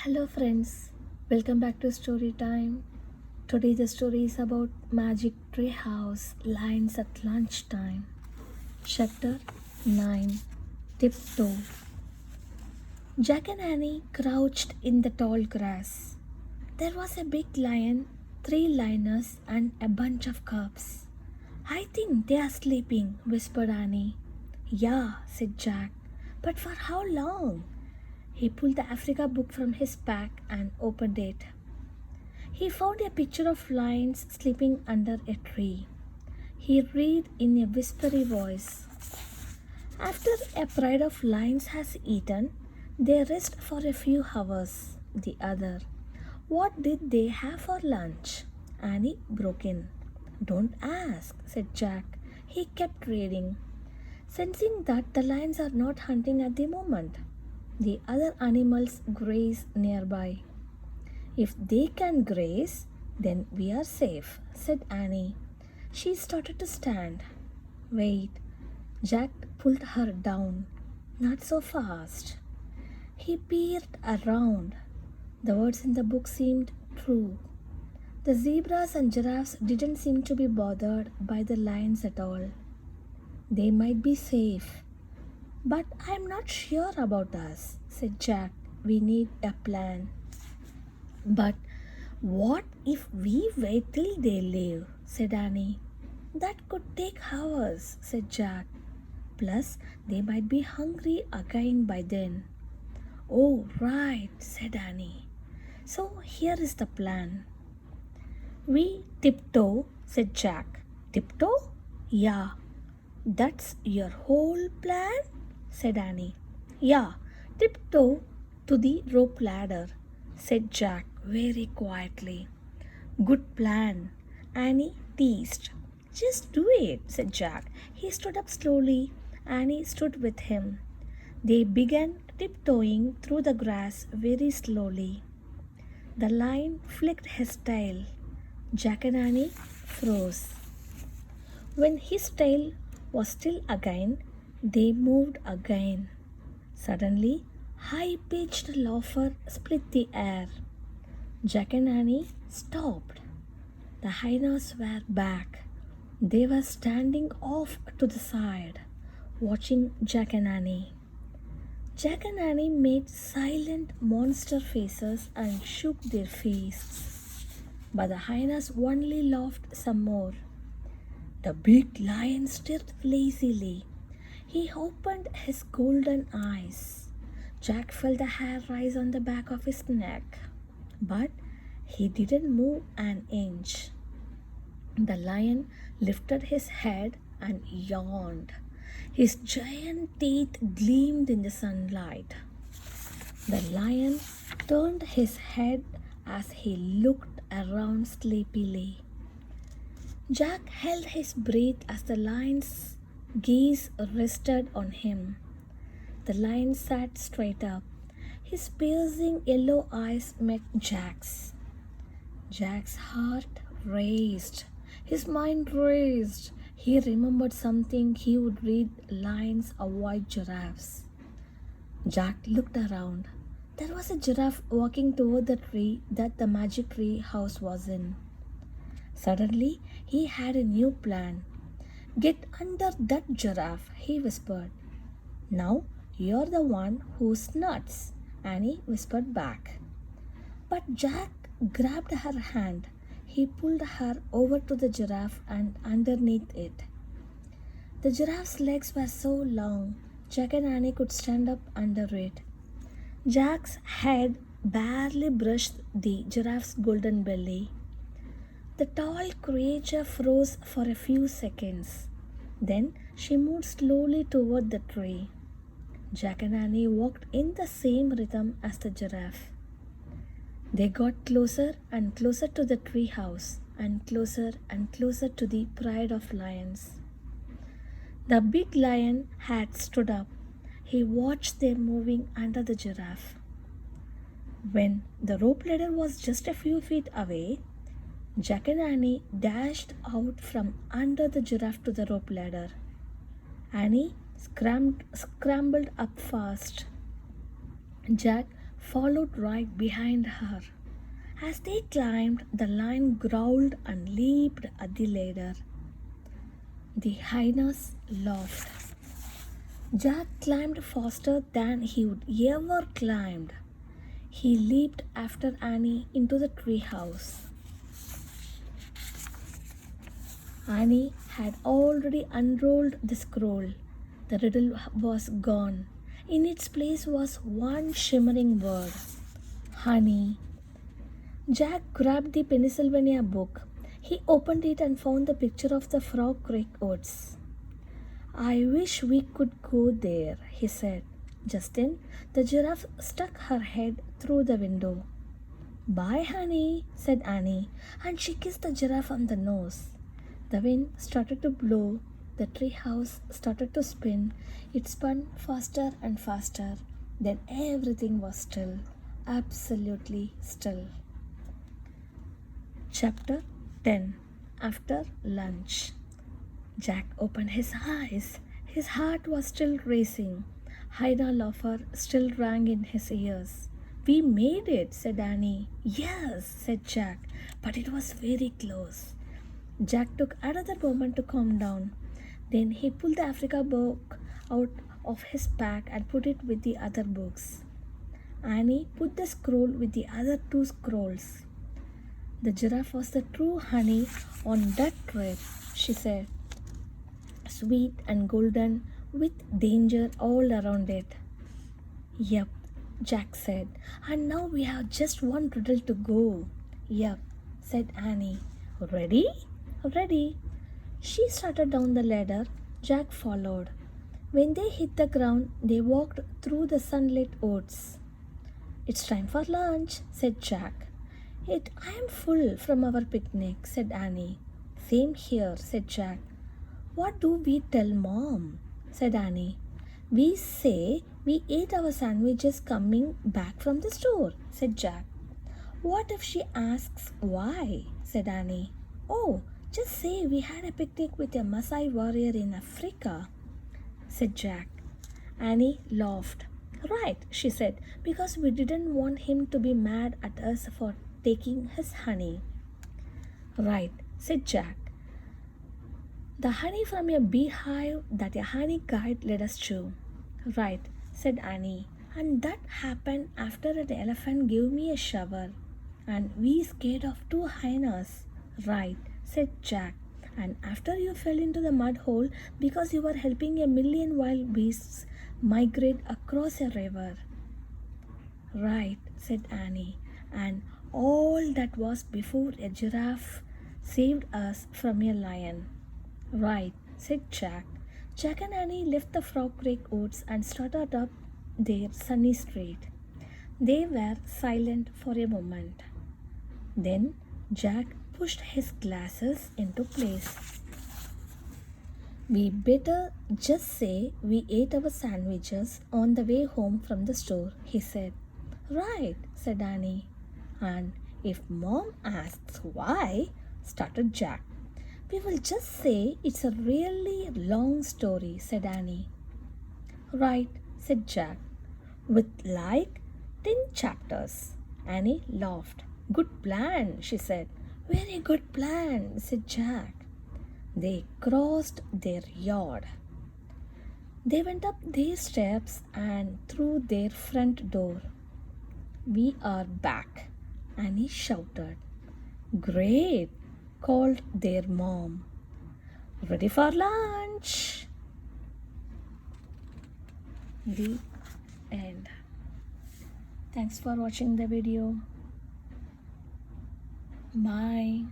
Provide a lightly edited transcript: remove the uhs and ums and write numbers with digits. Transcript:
Hello, friends. Welcome back to Story Time. Today, the story is about Magic Tree House Lines at Lunchtime. Chapter 9 Tiptoe. Jack and Annie crouched in the tall grass. There was a big lion, three lioness, and a bunch of cubs. I think they are sleeping, whispered Annie. Yeah, said Jack. But for how long? He pulled the Africa book from his pack and opened it. He found a picture of lions sleeping under a tree. He read in a whispery voice. After a pride of lions has eaten, they rest for a few hours. The other. What did they have for lunch? Annie broke in. Don't ask, said Jack. He kept reading, sensing that the lions are not hunting at the moment. The other animals graze nearby. If they can graze, then we are safe, said Annie. She started to stand. Wait, Jack pulled her down. Not so fast. He peered around. The words in the book seemed true. The zebras and giraffes didn't seem to be bothered by the lions at all. They might be safe. But I'm not sure about us, said Jack. We need a plan. But what if we wait till they leave? Said Annie. That could take hours, said Jack. Plus, they might be hungry again by then. Oh, right, said Annie. So here is the plan. We tiptoe, said Jack. Tiptoe? Yeah. That's your whole plan? Said Annie. Yeah, tiptoe to the rope ladder, said Jack very quietly. Good plan, Annie teased. Just do it, said Jack. He stood up slowly. Annie stood with him. They began tiptoeing through the grass very slowly. The lion flicked his tail. Jack and Annie froze. When his tail was still again, they moved again. Suddenly, high-pitched laughter split the air. Jack and Annie stopped. The hyenas were back. They were standing off to the side, watching Jack and Annie. Jack and Annie made silent monster faces and shook their fists. But the hyenas only laughed some more. The big lion stirred lazily. He opened his golden eyes. Jack felt the hair rise on the back of his neck, but he didn't move an inch. The lion lifted his head and yawned. His giant teeth gleamed in the sunlight. The lion turned his head as he looked around sleepily. Jack held his breath as the lion's gaze rested on him. The lion sat straight up. His piercing yellow eyes met Jack's. Jack's heart raced. His mind raced. He remembered something he would read: lions avoid giraffes. Jack looked around. There was a giraffe walking toward the tree that the magic tree house was in. Suddenly, he had a new plan. Get under that giraffe, he whispered. Now you're the one who snuts, Annie whispered back. But Jack grabbed her hand. He pulled her over to the giraffe and underneath it. The giraffe's legs were so long, Jack and Annie could stand up under it. Jack's head barely brushed the giraffe's golden belly. The tall creature froze for a few seconds. Then she moved slowly toward the tree. Jack and Annie walked in the same rhythm as the giraffe. They got closer and closer to the tree house and closer to the pride of lions. The big lion had stood up. He watched them moving under the giraffe. When the rope ladder was just a few feet away, Jack and Annie dashed out from under the giraffe to the rope ladder. Annie scrambled up fast. Jack followed right behind her. As they climbed, the lion growled and leaped at the ladder. The hyenas laughed. Jack climbed faster than he would ever climbed. He leaped after Annie into the treehouse. Annie had already unrolled the scroll. The riddle was gone. In its place was one shimmering word: honey. Jack grabbed the Pennsylvania book. He opened it and found the picture of the Frog Creek woods. I wish we could go there, he said. Just then, the giraffe stuck her head through the window. Bye, honey, said Annie, and she kissed the giraffe on the nose. The wind started to blow. The treehouse started to spin. It spun faster and faster. Then everything was still, absolutely still. Chapter 10. After lunch. Jack opened his eyes. His heart was still racing. Hyena laughter still rang in his ears. We made it, said Annie. Yes, said Jack, but it was very close. Jack took another moment to calm down. Then he pulled the Africa book out of his pack and put it with the other books. Annie put the scroll with the other two scrolls. The giraffe was the true honey on that trip, she said. Sweet and golden with danger all around it. Yep, Jack said, and now we have just one riddle to go. Yep, said Annie. Ready? Ready. She started down the ladder. Jack followed. When they hit the ground, they walked through the sunlit woods. It's time for lunch, said Jack. I am full from our picnic, said Annie. Same here, said Jack. What do we tell Mom? Said Annie. We say we ate our sandwiches coming back from the store, said Jack. What if she asks why? Said Annie. Oh, just say we had a picnic with a Maasai warrior in Africa, said Jack. Annie laughed. Right, she said, because we didn't want him to be mad at us for taking his honey. Right, said Jack. The honey from a beehive that a honey guide led us to. Right, said Annie. And that happened after an elephant gave me a shower. And we scared off two hyenas. Right, said Jack. And after you fell into the mud hole because you were helping a million wild beasts migrate across a river. Right, said Annie. And all that was before a giraffe saved us from a lion. Right, said Jack. Jack and Annie left the Frog Creek woods and started up their sunny street. They were silent for a moment. Then Jack pushed his glasses into place. We better just say we ate our sandwiches on the way home from the store, he said. Right, said Annie. And if Mom asks why, started Jack. We will just say it's a really long story, said Annie. Right, said Jack. With like 10 chapters. Annie laughed. Good plan, she said. Very good plan, said Jack. They crossed their yard. They went up their steps and through their front door. We are back, Annie shouted. Great, called their mom. Ready for lunch? The end. Thanks for watching the video. Bye.